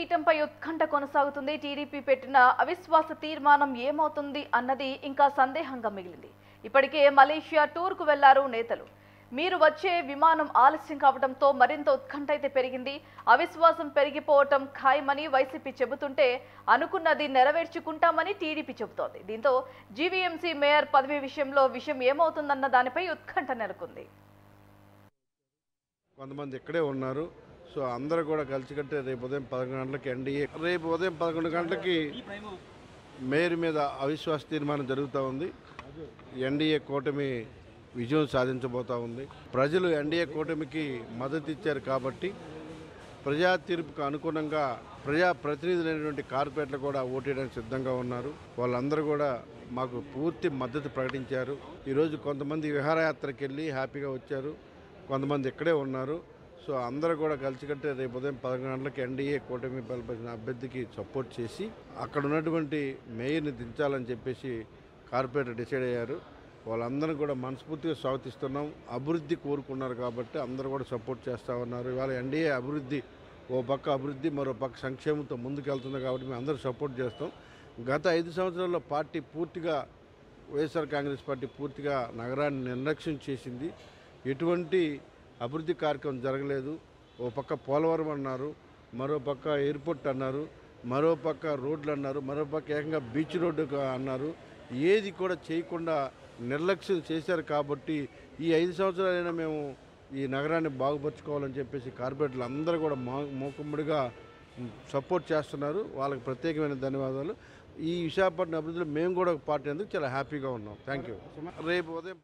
పీఠంపై ఉత్కంఠ కొనసాగుతుంది. టీడీపీ పెట్టిన అవిశ్వాస తీర్మానం ఏమవుతుంది అన్నది ఇంకా సందేహంగా మిగిలింది. ఇప్పటికే మలేషియా టూర్కు వెళ్లారు నేతలు. మీరు వచ్చే విమానం ఆలస్యం కావడంతో మరింత ఉత్కంఠ అయితే పెరిగింది. అవిశ్వాసం పెరిగిపోవటం ఖాయమని వైసీపీ చెబుతుంటే అనుకున్నది నెరవేర్చుకుంటామని టీడీపీ చెబుతోంది. దీంతో జీవీఎంసీ మేయర్ పదవి విషయంలో విషయం ఏమవుతుందన్న దానిపై ఉత్కంఠ నెలకొంది. కొంతమంది ఇక్కడే ఉన్నారు. సో అందరూ కూడా కలిసికట్టే రేపు ఉదయం 11 గంటలకి ఎన్డీఏ రేపు ఉదయం 11 గంటలకి మేయర్ మీద అవిశ్వాస తీర్మానం జరుగుతూ ఉంది. ఎన్డీఏ కూటమి విజయం సాధించబోతూ ఉంది. ప్రజలు ఎన్డీఏ కూటమికి మద్దతు ఇచ్చారు కాబట్టి ప్రజా తీర్పుకు అనుగుణంగా ప్రజాప్రతినిధులైనటువంటి కార్పొరేట్లు కూడా ఓటేయడానికి సిద్ధంగా ఉన్నారు. వాళ్ళందరూ కూడా మాకు పూర్తి మద్దతు ప్రకటించారు. ఈరోజు కొంతమంది విహారయాత్రకి వెళ్ళి హ్యాపీగా వచ్చారు, కొంతమంది ఇక్కడే ఉన్నారు. సో అందరూ కూడా కలిసికట్టే రేపు ఉదయం 11 గంటలకి ఎన్డీఏ కూటమి బలపరిచిన అభ్యర్థికి సపోర్ట్ చేసి అక్కడ ఉన్నటువంటి మేయర్ని దించాలని చెప్పేసి కార్పొరేటర్ డిసైడ్ అయ్యారు. వాళ్ళందరూ కూడా మనస్ఫూర్తిగా స్వాగతిస్తున్నాం. అభివృద్ధి కోరుకున్నారు కాబట్టి అందరూ కూడా సపోర్ట్ చేస్తూ ఉన్నారు. ఇవాళ ఎన్డీఏ అభివృద్ధి, ఓ పక్క అభివృద్ధి, మరో పక్క సంక్షేమంతో ముందుకెళ్తుంది కాబట్టి మేము అందరూ సపోర్ట్ చేస్తాం. గత 5 సంవత్సరాల్లో పార్టీ పూర్తిగా వైఎస్ఆర్ కాంగ్రెస్ పార్టీ పూర్తిగా నగరాన్ని నిర్లక్ష్యం చేసింది. ఎటువంటి అభివృద్ధి కార్యక్రమం జరగలేదు. ఓ పక్క పోలవరం అన్నారు, మరో పక్క ఎయిర్పోర్ట్ అన్నారు, మరో పక్క రోడ్లు అన్నారు, మరో పక్క ఏకంగా బీచ్ రోడ్డు అన్నారు. ఏది కూడా చేయకుండా నిర్లక్ష్యం చేశారు. కాబట్టి ఈ 5 సంవత్సరాలైనా మేము ఈ నగరాన్ని బాగుపరుచుకోవాలని చెప్పేసి కార్పొరేటర్లు అందరూ కూడా మూకుమ్మడిగా సపోర్ట్ చేస్తున్నారు. వాళ్ళకి ప్రత్యేకమైన ధన్యవాదాలు. ఈ విశాఖపట్నం అభివృద్ధిలో మేము కూడా ఒక పార్టీ అందుకు చాలా హ్యాపీగా ఉన్నాం. Thank you. రేపు ఉదయం